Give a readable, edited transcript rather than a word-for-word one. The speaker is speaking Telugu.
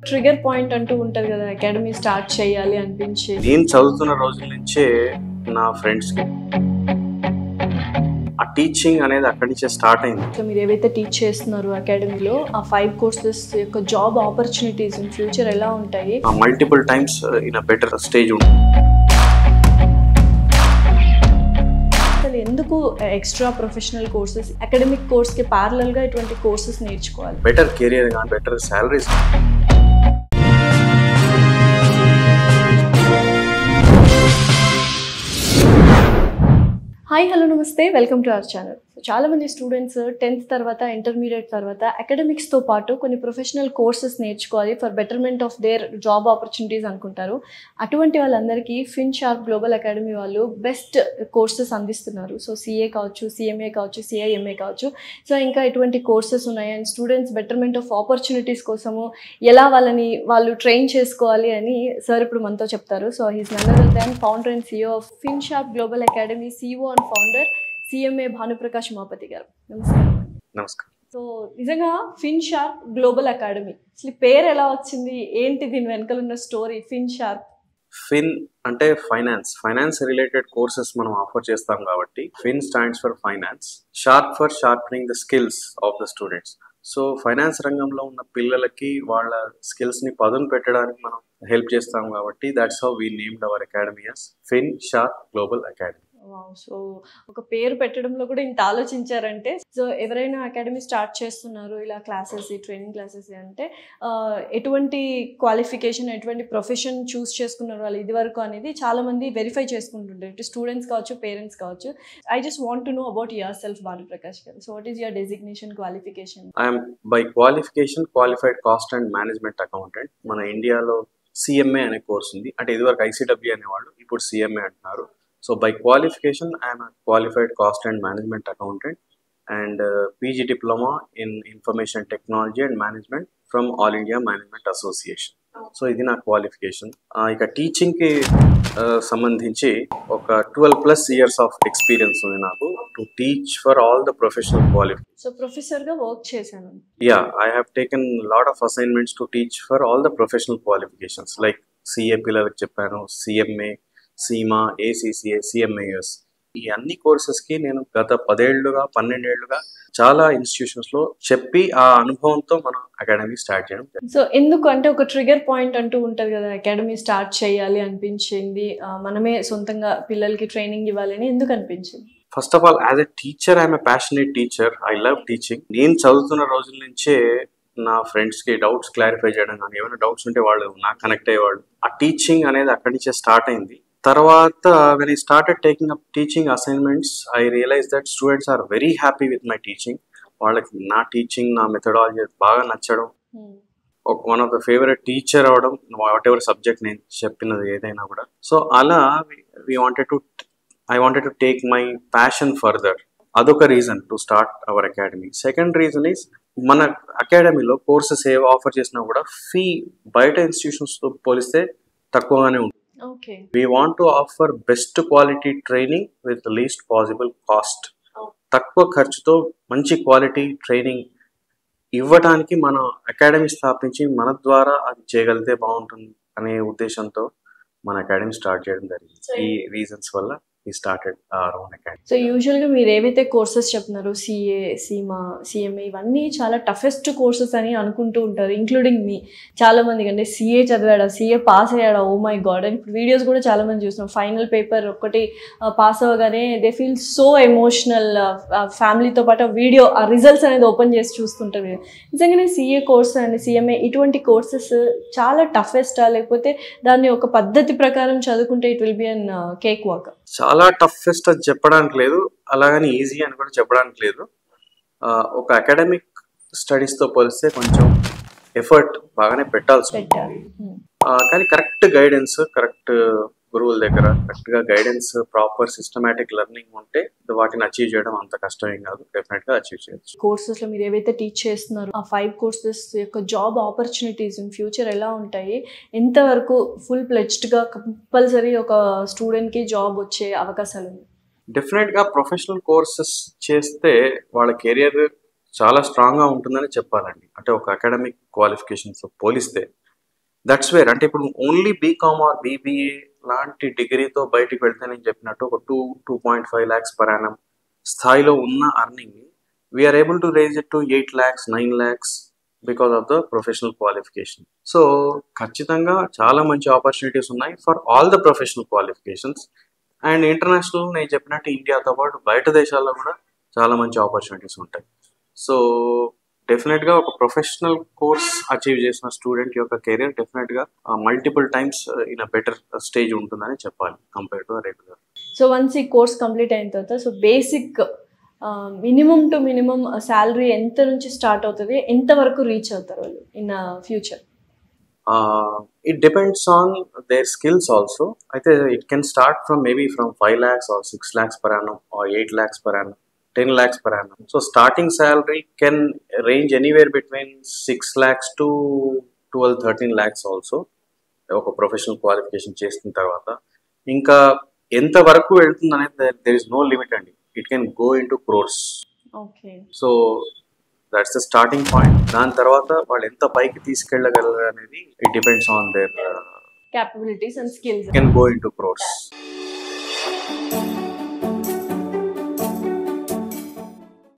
ట్రిగర్ పాయింట్ అంటూ ఉంటది కదా, అకాడమీ స్టార్ట్ చేయాలి అనిపించి? నేను చదువుతున్న రోజుల నుంచే నా ఫ్రెండ్స్కి ఆ టీచింగ్ అనేది అక్కడి నుంచే స్టార్ట్ అయింది. సో మీరు ఏవైతే టీచ్ చేస్తున్నారో అకాడమీలో ఆ 5 కోర్సెస్ యొక్క జాబ్ ఆపర్చునిటీస్ ఇన్ ఫ్యూచర్ ఎలా ఉంటాయి? Multiple times in a better stage ఉంటుంది. అసలు ఎందుకు ఎక్స్ట్రా ప్రొఫెషనల్ కోర్సెస్ అకాడమిక్ కోర్స్కి ప్యారలల్గా ఇటువంటి కోర్సెస్ నేర్చుకోవాలి? బెటర్ కెరియర్ కానీ బెటర్ సాలరీస్. హాయ్, హలో, నమస్తే, వెల్కమ్ టు అవర్ ఛానల్. చాలా మంది స్టూడెంట్స్ 10th తర్వాత ఇంటర్మీడియట్ తర్వాత అకాడమిక్స్తో పాటు కొన్ని ప్రొఫెషనల్ కోర్సెస్ నేర్చుకోవాలి for betterment of their job opportunities అనుకుంటారు. అటువంటి వాళ్ళందరికీ ఫిన్షార్ప్ గ్లోబల్ అకాడమీ వాళ్ళు బెస్ట్ కోర్సెస్ అందిస్తున్నారు. సో సిఏ కావచ్చు, సిఎంఏ కావచ్చు, సిఐఎంఏ కావచ్చు. సో ఇంకా ఎటువంటి కోర్సెస్ ఉన్నాయి and students betterment of opportunities కోసము ఎలా వాళ్ళు ట్రైన్ చేసుకోవాలి అని సార్ ఇప్పుడు మనతో చెప్తారు. So he's none other than founder and CEO of FinSharp global academy, CEO and founder CMA Bhanuprakash Umapathi garu. నమస్కారం. నమస్కారం. సో నిజంగా ఫిన్షార్ప్ గ్లోబల్ అకాడమీ అసలు పేరు ఎలా వచ్చింది, ఏంటి దీని వెనకాల ఉన్న స్టోరీ? ఫిన్షార్ప్ ఫిన్ అంటే ఫైనాన్స్ రిలేటెడ్ కోర్సెస్ మనం ఆఫర్ చేస్తాం కాబట్టి fin stands for finance, sharp for sharpening the skills of the students. So finance రంగంలో ఉన్న పిల్లలకి వాళ్ళ స్కిల్స్ ని పదును పెట్టడానికి మనం హెల్ప్ చేస్తాం కాబట్టి that's how we named our academy as FinSharp global academy. So ఒక పేరు పెట్టడంలో కూడా ఇంత ఆలోచించారంటే, సో ఎవరైనా అకాడమీ స్టార్ట్ చేస్తున్నారు ఇలా క్లాసెస్, ట్రైనింగ్ క్లాసెస్ అంటే ఎటువంటి క్వాలిఫికేషన్, ఎటువంటి ప్రొఫెషన్ చూస్ చేసుకున్నారు వాళ్ళు ఇది వరకు అనేది చాలా మంది వెరిఫై చేసుకుంటుంటారు, ఇటు స్టూడెంట్స్ కావచ్చు, పేరెంట్స్ కావచ్చు. I just want to know about yourself, Bhanuprakash garu. So what is your designation, qualification? I'm by qualification qualified cost and management accountant. మన ఇండియాలో సిఎంఏ అనే కోర్స్ ఉంది, అంటే ఇదివరకు ఐసిడబ్ల్యూ అనేవాళ్ళు, ఇప్పుడు సిఎంఏ అంటున్నారు. So by qualification, I am a qualified cost and management accountant and PG diploma in information technology and management from All India Management Association. So ఇది నా క్వాలిఫికేషన్. ఇక టీచింగ్కి సంబంధించి ఒక 12+ years ఆఫ్ ఎక్స్పీరియన్స్ ఉంది నాకు to teach for all the professional qualification. So ప్రొఫెసర్గా వర్క్ చేశాను. Yeah, I have taken lot of assignments to teach for all the professional qualifications like CA పిల్లలకు చెప్పాను, సిఎంఏ, సీమా, ఏసీసీఏ, సిఎంఏఎస్. ఈ అన్ని కోర్సెస్కి నేను గత 12 ఏళ్లుగా చాలా ఇన్స్టిట్యూషన్స్లో చెప్పి ఆ అనుభవంతో మనం అకాడమీ స్టార్ట్ చేయడం. సో ఎందుకు అంటే ఒక ట్రిగర్ పాయింట్ అంటూ ఉంటుంది కదా, అకాడమీ స్టార్ట్ చేయాలి అనిపించింది, మనమే సొంతంగా పిల్లలకి ట్రైనింగ్ ఇవ్వాలని ఎందుకు అనిపించింది? First of all, as a teacher I'm a passionate teacher. I love teaching. నేను చదువుతున్న రోజుల నుంచే నా ఫ్రెండ్స్కి డౌట్స్ క్లారిఫై చేయడం కానీ, ఏమైనా డౌట్స్ ఉంటే వాళ్ళు నాకు కనెక్ట్ అయ్యేవాళ్ళు. ఆ టీచింగ్ అనేది అక్కడి నుంచే స్టార్ట్ అయింది. తర్వాత when I started taking up teaching assignments, I realized that students are very happy with my teaching. వాళ్ళకి నా టీచింగ్, నా మెథడాలజీ బాగా నచ్చడం, one of the favourite teacher అవడం, వాట్ ఎవర్ సబ్జెక్ట్ నేను చెప్పినది ఏదైనా కూడా. సో అలా I wanted to take my passion further. అదొక reason to start our academy. Second reason is మన అకాడమీలో కోర్సెస్ ఏ ఆఫర్ చేసినా కూడా ఫీ బయట ఇన్స్టిట్యూషన్స్తో పోలిస్తే తక్కువగానే ఉంటుంది. Okay. We want to offer best quality training with the least possible cost. తక్కువ ఖర్చుతో మంచి క్వాలిటీ ట్రైనింగ్ ఇవ్వడానికి మన అకాడమీ స్థాపించి మన ద్వారా అది చేయగలిగితే బాగుంటుంది అనే ఉద్దేశంతో మన అకాడమీ స్టార్ట్ చేయడం జరిగింది. ఈ రీజన్స్ వల్ల we started our own academy. So యూజువల్గా మీరు ఏవైతే కోర్సెస్ చెప్తున్నారో, సిఏ, సీమా, సిఎంఏ, ఇవన్నీ చాలా టఫెస్ట్ కోర్సెస్ అని అనుకుంటూ ఉంటారు, ఇంక్లూడింగ్ మీ. చాలా మందికి అంటే సిఏ చదివాడా, సిఏ పాస్ అయ్యాడా, ఓ మై గాడ్ అని ఇప్పుడు వీడియోస్ కూడా చాలా మంది చూస్తున్నాం. ఫైనల్ పేపర్ ఒక్కటి పాస్ అవ్వగానే దే ఫీల్ సో ఎమోషనల్. ఫ్యామిలీతో పాటు వీడియో ఆ రిజల్ట్స్ అనేది ఓపెన్ చేసి చూస్తుంటారు. నిజంగానే సిఏ కోర్స్ అండ్ సిఎంఏ ఇటువంటి కోర్సెస్ చాలా టఫెస్టా, లేకపోతే దాన్ని ఒక పద్ధతి ప్రకారం చదువుకుంటే it will be an cake walk? చాలా టఫెస్ట్ అని చెప్పడానికి లేదు, అలాగని ఈజీ అని కూడా చెప్పడానికి లేదు. ఒక అకాడమిక్ స్టడీస్తో పోలిస్తే కొంచెం ఎఫర్ట్ బాగానే పెట్టాల్సి ఉంటుంది. కానీ కరెక్ట్ గైడెన్స్, కరెక్ట్ గురువుల దగ్గర కరెక్ట్గా గైడెన్స్, ప్రాపర్ సిస్టమాటిక్ లెర్నింగ్ ఉంటే వాటిని అచీవ్ చేయడం అంత కష్టమేం కాదు, డెఫినెట్గా అచీవ్ చేయొచ్చు. కోర్సెస్లో మీరు ఏవైతే టీచ్ చేస్తున్నారో ఆ 5 కోర్సెస్ యొక్క జాబ్ ఆపర్చునిటీస్ ఇన్ ఫ్యూచర్ ఎలా ఉంటాయి? ఎంతవరకు ఫుల్ ప్లెజ్డ్గా కంపల్సరీ ఒక స్టూడెంట్కి జాబ్ వచ్చే అవకాశాలు ఉన్నాయి? డెఫినెట్గా ప్రొఫెషనల్ కోర్సెస్ చేస్తే వాళ్ళ కెరియర్ చాలా స్ట్రాంగ్గా ఉంటుందని చెప్పాలండి. అంటే ఒక అకాడమిక్ క్వాలిఫికేషన్స్ పోలిస్తే దట్స్ వేర్. అంటే ఇప్పుడు ఓన్లీ బీకామ్ ఆర్ బీబీఏ లాంటి డిగ్రీతో బయటికి వెళ్తే నేను చెప్పినట్టు ఒక 2.5 lakhs per annum స్థాయిలో ఉన్న earning we are able to raise it to 8 lakhs 9 lakhs because of the professional qualification. So ఖచ్చితంగా చాలా మంచి ఆపర్చునిటీస్ ఉన్నాయి for all the professional qualifications. And international నేను చెప్పినట్టు ఇండియాతో పాటు బయట దేశాల్లో కూడా చాలా మంచి ఆపర్చునిటీస్ ఉంటాయి. సో డెఫినెట్గా ఒక ప్రొఫెషనల్ కోర్స్ అచీవ్ చేసిన స్టూడెంట్ యొక్క కెరీర్ డెఫినెట్గా multiple times in a better stage ఉంటుందని చెప్పాలి compare to regular. So once ఈ కోర్స్ కంప్లీట్ అయిన తర్వాత so basic minimum to minimum salary ఎంత నుంచి స్టార్ట్ అవుతుంది, ఎంత వరకు రీచ్ అవుతారు వాళ్ళు in future? It depends on their skills also. అయితే it can start from maybe from 5 lakhs or 6 lakhs per annum or 8 lakhs per annum, 10 lakhs per annum. So starting salary can range anywhere between 6 lakhs to 12-13 lakhs also. ఒక ప్రొఫెషనల్ క్వాలిఫికేషన్ చేసిన తర్వాత ఇంకా ఎంత వరకు వెళ్తుంది అనేది దెర్ ఇస్ నో లిమిట్ అండి. It can go in to crores. Okay. So that's the starting point. దాని తర్వాత వాళ్ళు ఎంత పైకి తీసుకెళ్ళగలరు అనేది it depends on there capabilities and skills. Can go in to crores.